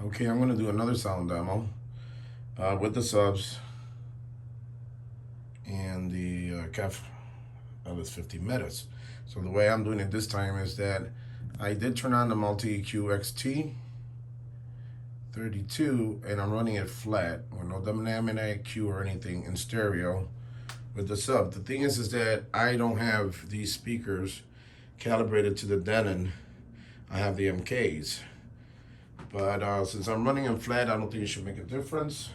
Okay, I'm going to do another sound demo with the subs and the KEF LS50 Metas. So the way I'm doing it this time is that I did turn on the multi-EQ XT32 and I'm running it flat with no dynamic EQ or anything in stereo with the sub. The thing is that I don't have these speakers calibrated to the Denon. I have the MKs. But since I'm running them flat, I don't think it should make a difference.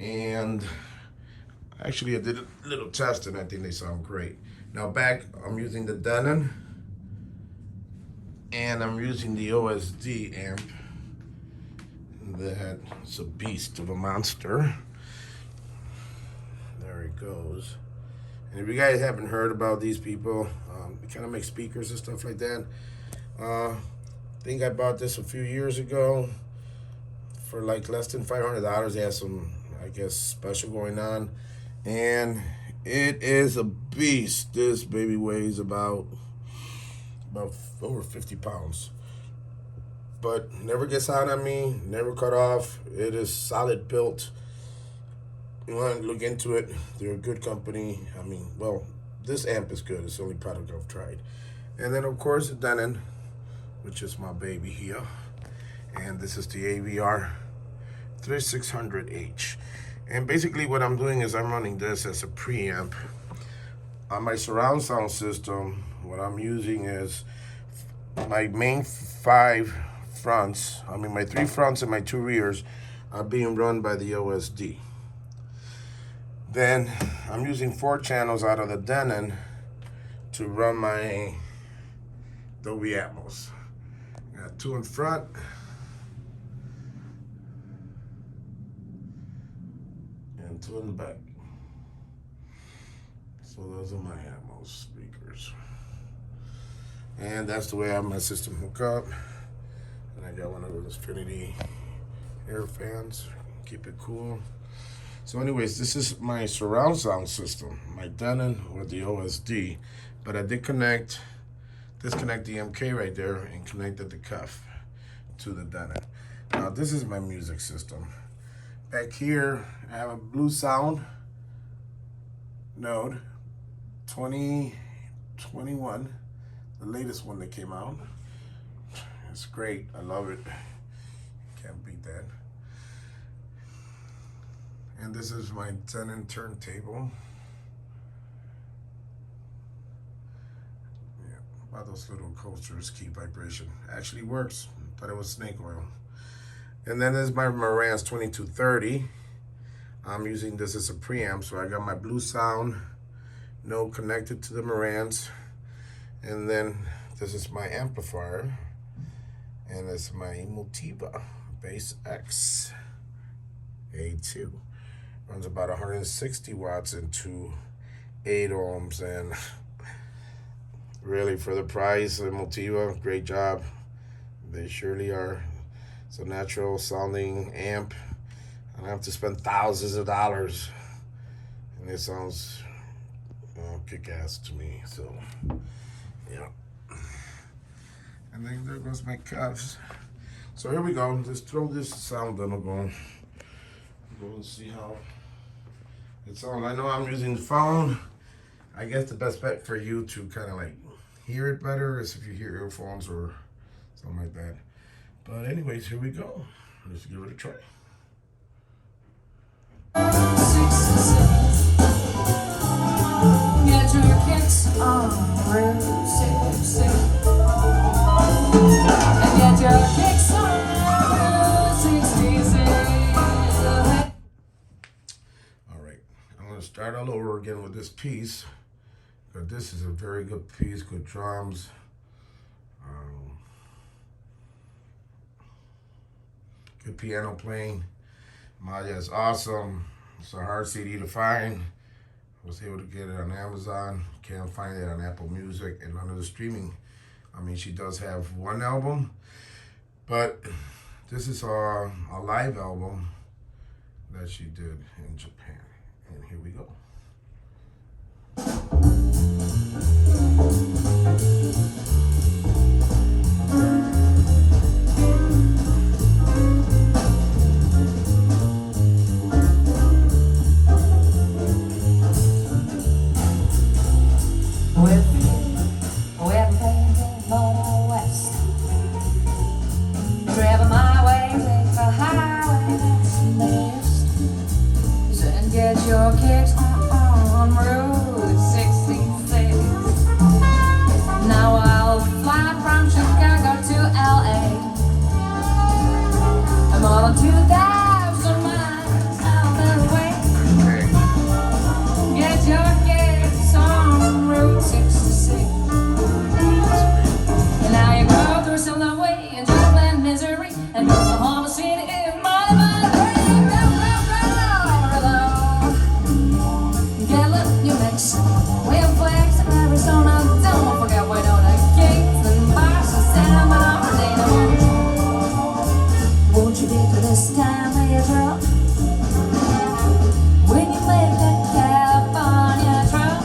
And actually, I did a little test and I think they sound great. Now back, I'm using the Denon and I'm using the OSD amp. That's a beast of a monster. There it goes. And if you guys haven't heard about these people, they kind of make speakers and stuff like that. I think I bought this a few years ago for like less than $500. They have some, I guess, special going on. And it is a beast. This baby weighs about over 50 pounds. But never gets out on me, never cut off. It is solid built. You want to look into it. They're a good company. I mean, well, this amp is good. It's the only product I've tried. And then, of course, the Denon, which is my baby here. And this is the AVR 3600H. And basically what I'm doing is I'm running this as a preamp. On my surround sound system, what I'm using is my main 5 fronts. I mean, my 3 fronts and my 2 rears are being run by the OSD. Then I'm using 4 channels out of the Denon to run my Dolby Atmos. Got 2 in front. And 2 in the back. So those are my Atmos speakers. And that's the way I have my system hooked up. And I got one of those Infinity air fans. Keep it cool. So anyways, this is my surround sound system. My Denon with the OSD. But I did disconnect the MK right there and connected the KEF to the Denon. Now this is my music system. Back here, I have a Blue Sound Node 2021, the latest one that came out. It's great, I love it. Can't beat that. And this is my Denon turntable. Wow, those little coasters keep vibration. Actually works. Thought it was snake oil. And then there's my Marantz 2230. I'm using this as a preamp, so I got my Blue Sound node connected to the Marantz. And then this is my amplifier. And it's my Motiva Bass X A2. Runs about 160 watts into 8 ohms, and really, for the price of Motiva, great job. They surely are. It's a natural sounding amp. I don't have to spend thousands of dollars. And it sounds kick-ass to me, so, yeah. And then there goes my cuffs. So here we go. Let's throw this sound demo going. Go and see how it sounds. I know I'm using the phone. I guess the best bet for you to kind of like hear it better is if you hear earphones or something like that. But anyways, here we go. Let's give it a try. Get your kicks on, Route 66. Get your kicks on, Route 66. All right, I'm gonna start all over again with this piece. But this is a very good piece, good drums. Good piano playing. Maya is awesome. It's a hard CD to find. I was able to get it on Amazon. Can't find it on Apple Music and none of the streaming. I mean, she does have one album, but this is a live album that she did in Japan. And here we go. your kicks on Route 66. Now I'll fly from Chicago to LA. I'm more than 2,000 miles out of the way. Get your kicks on Route 66. And now you go through some long way and trouble and misery, and Oklahoma City is my New Mexico, Wind Flags and Arizona. Don't forget Winona, Kings and Bars and Santa Bernardino. Won't you get to this time of your trip when you make that California trip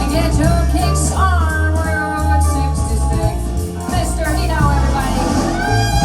and get your kicks on Route 66? Mr. Hito, everybody.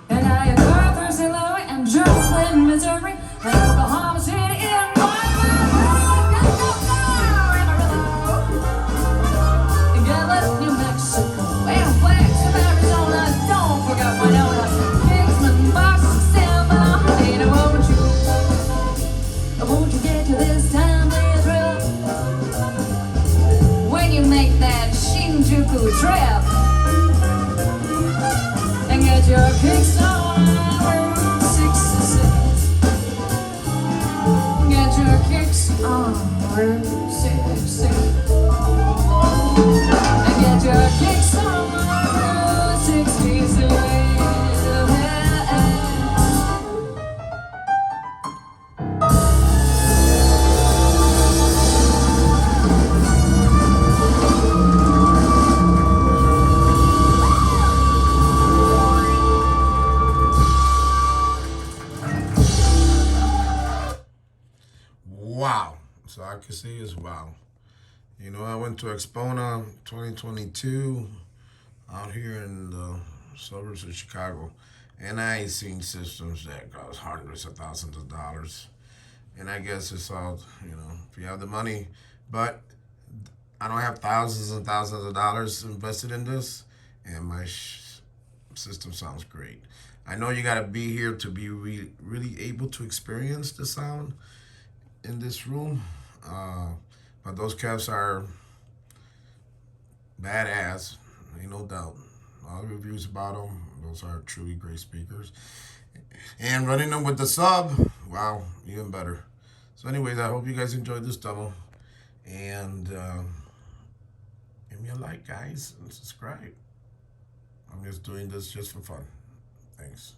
And I am Arthur St. Louis and Joplin, Missouri, and Oklahoma City in and Gallup, New Mexico, and Flagstaff, Arizona. Don't forget Winona, Kingsman, Boston, San Bernardino. Won't you get to this timely thrill when you make that Shinjuku trip? And get your kicks on Route 66. Get your kicks on Route 66. And get your kicks on Route 66. Wow. So I can say is wow. You know, I went to Expona 2022 out here in the suburbs of Chicago, and I ain't seen systems that cost hundreds of thousands of dollars. And I guess it's all, you know, if you have the money. But I don't have thousands and thousands of dollars invested in this, and my system sounds great. I know you got to be here to be really able to experience the sound in this room, but those KEFs are badass, ain't no doubt. All the reviews about them, those are truly great speakers. And running them with the sub, wow, even better. So anyways, I hope you guys enjoyed this demo, and give me a like, guys, and subscribe. I'm just doing this just for fun. Thanks.